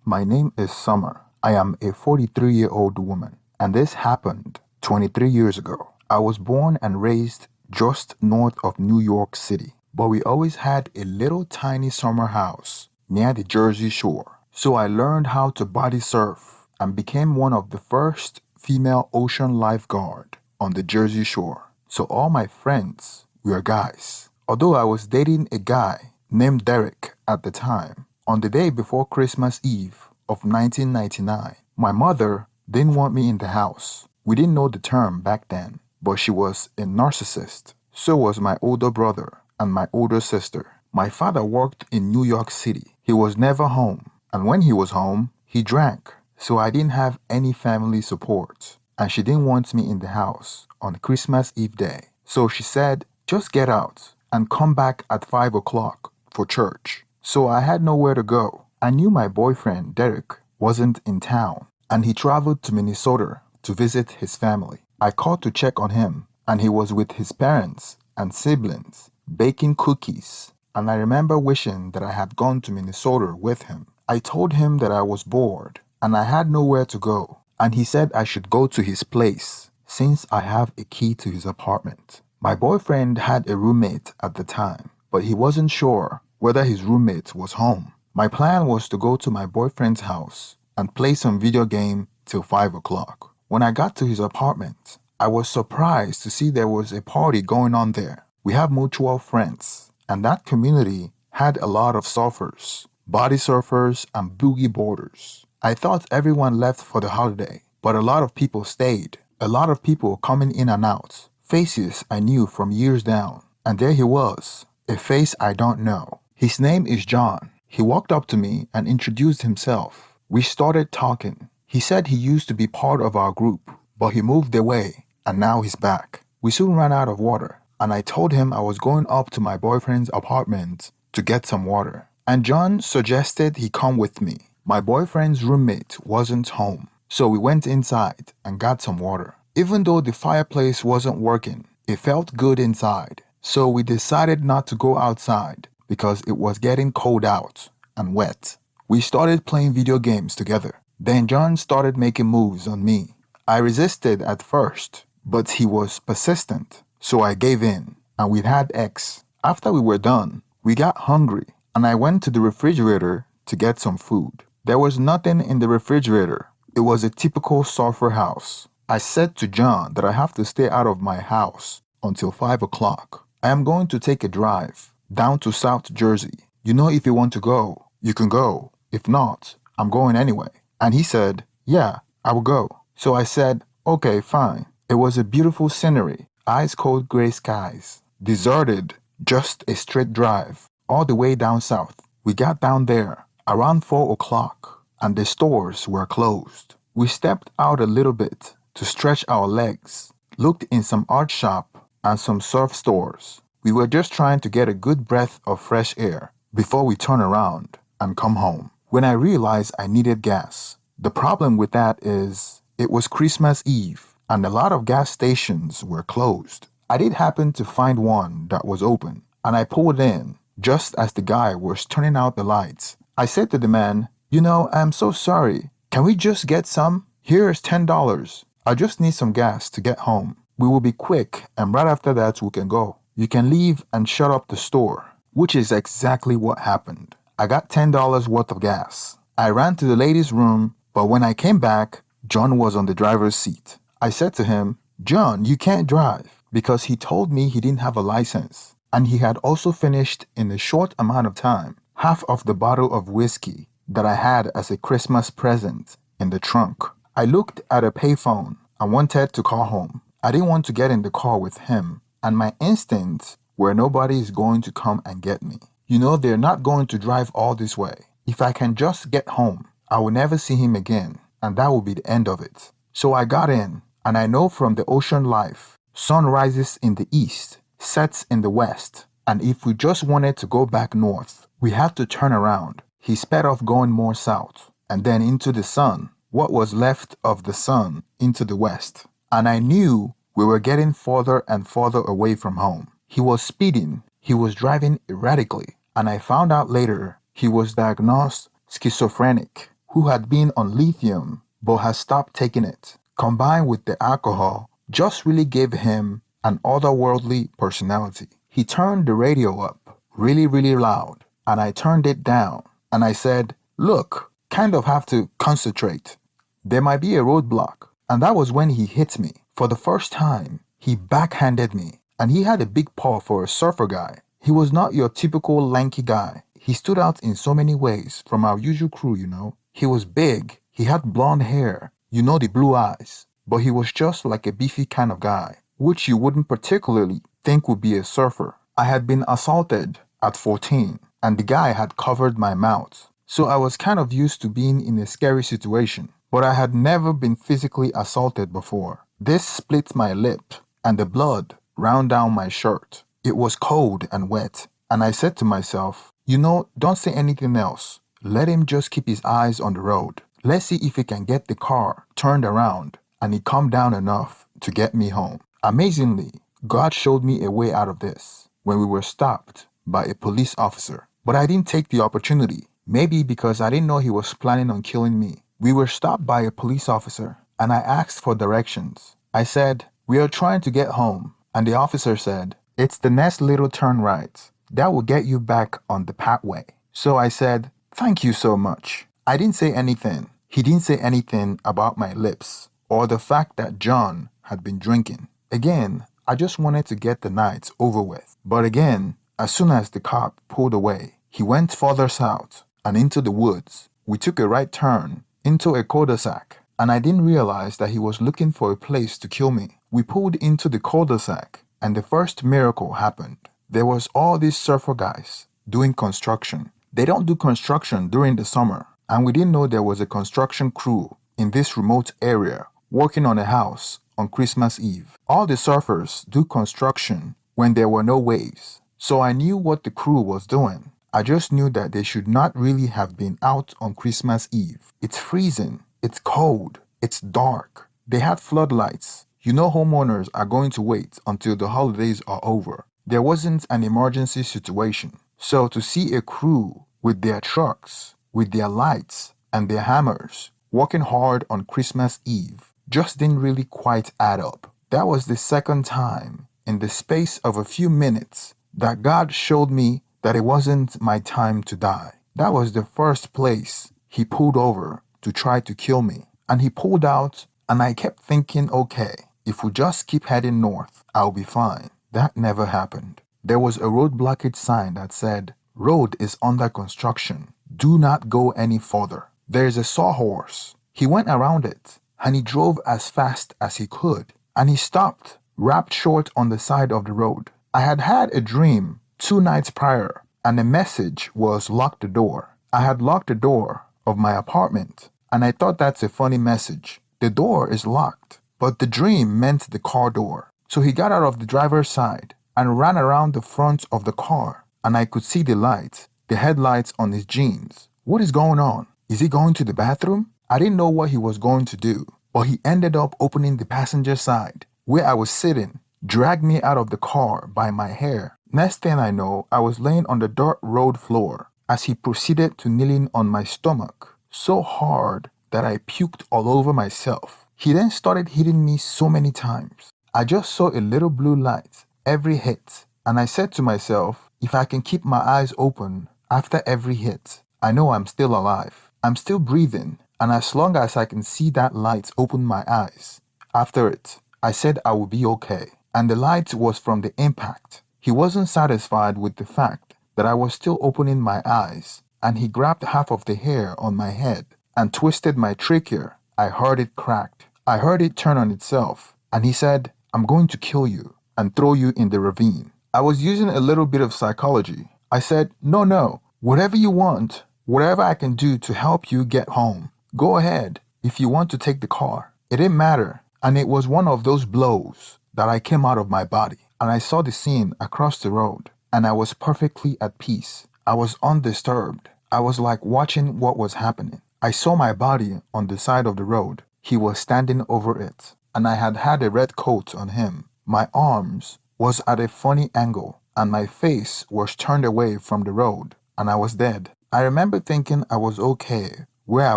My name is Summer. I am a 43-year-old woman, and this happened 23 years ago. I was born and raised just north of New York City, but we always had a little tiny summer house near the Jersey Shore. So I learned how to body surf and became one of the first female ocean lifeguard on the Jersey Shore. So all my friends were guys. Although I was dating a guy named Derek at the time, on the day before Christmas Eve of 1999, my mother didn't want me in the house. We didn't know the term back then, but she was a narcissist. So was my older brother and my older sister. My father worked in New York City. He was never home, and when he was home, he drank. So I didn't have any family support, and she didn't want me in the house on Christmas Eve day. So she said, just get out and come back at 5 o'clock for church. So I had nowhere to go. I knew my boyfriend, Derek, wasn't in town, and he traveled to Minnesota to visit his family. I called to check on him, and he was with his parents and siblings, baking cookies, and I remember wishing that I had gone to Minnesota with him. I told him that I was bored, and I had nowhere to go, and he said I should go to his place, since I have a key to his apartment. My boyfriend had a roommate at the time, but he wasn't sure whether his roommate was home. My plan was to go to my boyfriend's house and play some video game till 5 o'clock. When I got to his apartment, I was surprised to see there was a party going on there. We have mutual friends, and that community had a lot of surfers, body surfers, and boogie boarders. I thought everyone left for the holiday, but a lot of people stayed. A lot of people coming in and out, faces I knew from years down, and there he was, a face I don't know. His name is John. He walked up to me and introduced himself. We started talking. He said he used to be part of our group, but he moved away, and now he's back. We soon ran out of water, and I told him I was going up to my boyfriend's apartment to get some water. And John suggested he come with me. My boyfriend's roommate wasn't home, so we went inside and got some water. Even though the fireplace wasn't working, it felt good inside. So we decided not to go outside because it was getting cold out and wet. We started playing video games together. Then John started making moves on me. I resisted at first, but he was persistent, so I gave in, and we had X. After we were done, we got hungry, and I went to the refrigerator to get some food. There was nothing in the refrigerator. It was a typical surfer house. I said to John that I have to stay out of my house until 5 o'clock. I am going to take a drive down to South Jersey. You know, if you want to go, you can go. If not, I'm going anyway. And he said, yeah, I will go. So I said, okay, fine. It was a beautiful scenery, ice cold gray skies, deserted, just a straight drive, all the way down south. We got down there around 4 o'clock, and the stores were closed. We stepped out a little bit to stretch our legs, looked in some art shop and some surf stores. We were just trying to get a good breath of fresh air before we turn around and come home. When I realized I needed gas, the problem with that is it was Christmas Eve and a lot of gas stations were closed. I did happen to find one that was open, and I pulled in just as the guy was turning out the lights. I said to the man, you know, I'm so sorry. Can we just get some? Here's $10. I just need some gas to get home. We will be quick, and right after that we can go. You can leave and shut up the store, which is exactly what happened. I got $10 worth of gas. I ran to the ladies' room, but when I came back, John was on the driver's seat. I said to him, John, you can't drive, because he told me he didn't have a license, and he had also finished in a short amount of time half of the bottle of whiskey that I had as a Christmas present in the trunk. I looked at a payphone and wanted to call home. I didn't want to get in the car with him, and my instincts were nobody is going to come and get me. You know, they're not going to drive all this way. If I can just get home, I will never see him again, and that will be the end of it. So I got in, and I know from the ocean life, sun rises in the east, sets in the west, and if we just wanted to go back north, we had to turn around. He sped off going more south, and then into the sun, what was left of the sun into the west. And I knew we were getting further and further away from home. He was speeding, he was driving erratically, and I found out later he was diagnosed schizophrenic, who had been on lithium but has stopped taking it, combined with the alcohol, just really gave him an otherworldly personality. He turned the radio up really, really loud, and I turned it down, and I said, "Look, kind of have to concentrate. There might be a roadblock." And that was when he hit me. For the first time, he backhanded me, and he had a big paw for a surfer guy. He was not your typical lanky guy. He stood out in so many ways from our usual crew, you know. He was big, he had blonde hair, you know, the blue eyes, but he was just like a beefy kind of guy, which you wouldn't particularly think would be a surfer. I had been assaulted at 14, and the guy had covered my mouth. So I was kind of used to being in a scary situation, but I had never been physically assaulted before. This split my lip, and the blood ran down my shirt. It was cold and wet, and I said to myself, you know, don't say anything else. Let him just keep his eyes on the road. Let's see if he can get the car turned around and he calmed down enough to get me home. Amazingly, God showed me a way out of this when we were stopped by a police officer. But I didn't take the opportunity, maybe because I didn't know he was planning on killing me. We were stopped by a police officer, and I asked for directions. I said, "We are trying to get home," and the officer said, "It's the next little turn right. That will get you back on the pathway." So I said, "Thank you so much." I didn't say anything. He didn't say anything about my lips or the fact that John had been drinking. Again, I just wanted to get the night over with. But again, as soon as the cop pulled away, he went further south and into the woods. We took a right turn into a cul-de-sac, and I didn't realize that he was looking for a place to kill me. We pulled into the cul-de-sac, and the first miracle happened. There was all these surfer guys doing construction. They don't do construction during the summer, and we didn't know there was a construction crew in this remote area working on a house on Christmas Eve. All the surfers do construction when there were no waves, so I knew what the crew was doing. I just knew that they should not really have been out on Christmas Eve. It's freezing, it's cold, it's dark. They had floodlights. You know homeowners are going to wait until the holidays are over. There wasn't an emergency situation. So to see a crew with their trucks, with their lights and their hammers, working hard on Christmas Eve just didn't really quite add up. That was the second time in the space of a few minutes that God showed me that it wasn't my time to die. That was the first place he pulled over to try to kill me. And he pulled out, and I kept thinking, okay, if we just keep heading north, I'll be fine. That never happened. There was a road blockage sign that said, "Road is under construction. Do not go any further." There is a sawhorse. He went around it, and he drove as fast as he could. And he stopped, wrapped short on the side of the road. I had had a dream 2 nights prior, and the message was lock the door. I had locked the door of my apartment, and I thought that's a funny message. The door is locked, but the dream meant the car door. So he got out of the driver's side and ran around the front of the car, and I could see the lights, the headlights on his jeans. What is going on? Is he going to the bathroom? I didn't know what he was going to do, but he ended up opening the passenger side, where I was sitting, dragged me out of the car by my hair. Next thing I know, I was laying on the dirt road floor as he proceeded to kneeling on my stomach, so hard that I puked all over myself. He then started hitting me so many times. I just saw a little blue light every hit, and I said to myself, if I can keep my eyes open after every hit, I know I'm still alive. I'm still breathing, and as long as I can see that light open my eyes, after it, I said I would be okay. And the light was from the impact. He wasn't satisfied with the fact that I was still opening my eyes, and he grabbed half of the hair on my head and twisted my trachea. I heard it cracked. I heard it turn on itself, and he said, "I'm going to kill you and throw you in the ravine." I was using a little bit of psychology. I said, no, whatever you want, whatever I can do to help you get home, go ahead if you want to take the car. It didn't matter, and it was one of those blows that I came out of my body, and I saw the scene across the road, and I was perfectly at peace. I was undisturbed. I was like watching what was happening. I saw my body on the side of the road. He was standing over it, and I had had a red coat on him. My arms was at a funny angle, and my face was turned away from the road, and I was dead. I remember thinking I was okay where I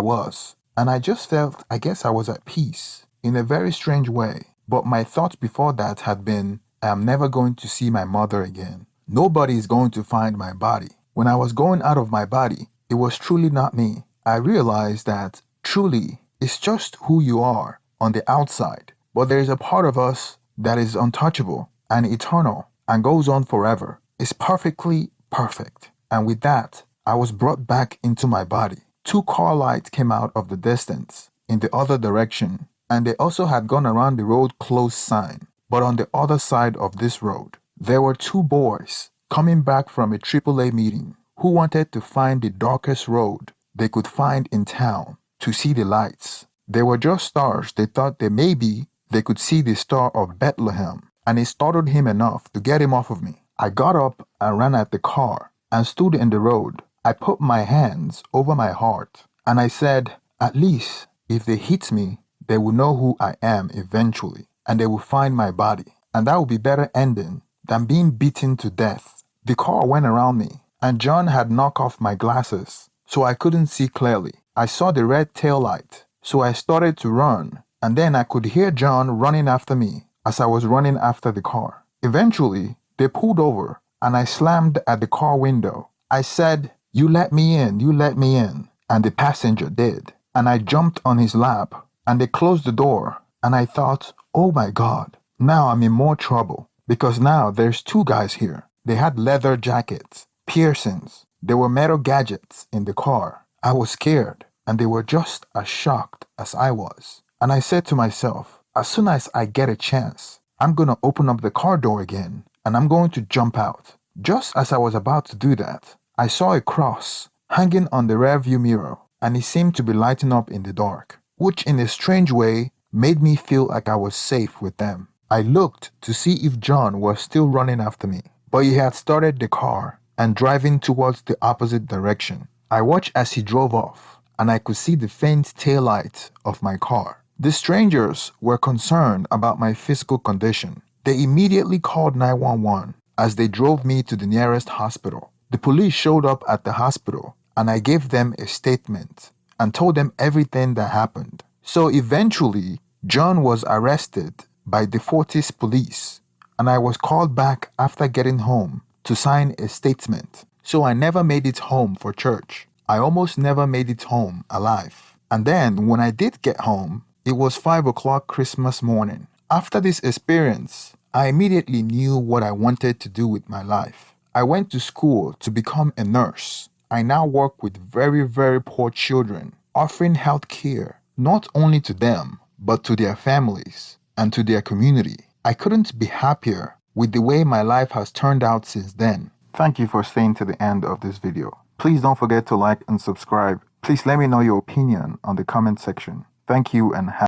was, and I just felt, I guess I was at peace in a very strange way. But my thoughts before that had been, I am never going to see my mother again. Nobody is going to find my body. When I was going out of my body, it was truly not me. I realized that truly it's just who you are on the outside. But there is a part of us that is untouchable and eternal and goes on forever. It's perfectly perfect. And with that, I was brought back into my body. Two car lights came out of the distance in the other direction, and they also had gone around the road closed sign. But on the other side of this road, there were two boys coming back from a AAA meeting who wanted to find the darkest road they could find in town to see the lights. They were just stars. They thought that maybe they could see the Star of Bethlehem, and it startled him enough to get him off of me. I got up and ran at the car and stood in the road. I put my hands over my heart and I said, at least if they hit me, they will know who I am eventually and they will find my body. And that would be better ending than being beaten to death. The car went around me and John had knocked off my glasses so I couldn't see clearly. I saw the red tail light, so I started to run, and then I could hear John running after me as I was running after the car. Eventually, they pulled over and I slammed at the car window. I said, "You let me in, you let me in." And the passenger did. And I jumped on his lap and they closed the door. And I thought, oh my God, now I'm in more trouble because now there's two guys here. They had leather jackets, piercings. There were metal gadgets in the car. I was scared and they were just as shocked as I was. And I said to myself, as soon as I get a chance, I'm going to open up the car door again and I'm going to jump out. Just as I was about to do that, I saw a cross hanging on the rearview mirror and it seemed to be lighting up in the dark, which in a strange way made me feel like I was safe with them. I looked to see if John was still running after me, but he had started the car and driving towards the opposite direction. I watched as he drove off and I could see the faint taillight of my car. The strangers were concerned about my physical condition. They immediately called 911 as they drove me to the nearest hospital. The police showed up at the hospital and I gave them a statement and told them everything that happened. So eventually, John was arrested by the Fortis police and I was called back after getting home to sign a statement. So I never made it home for church. I almost never made it home alive. And then when I did get home, it was 5 o'clock Christmas morning. After this experience, I immediately knew what I wanted to do with my life. I went to school to become a nurse. I now work with very, very poor children, offering health care not only to them, but to their families and to their community. I couldn't be happier with the way my life has turned out since then. Thank you for staying to the end of this video. Please don't forget to like and subscribe. Please let me know your opinion on the comment section. Thank you and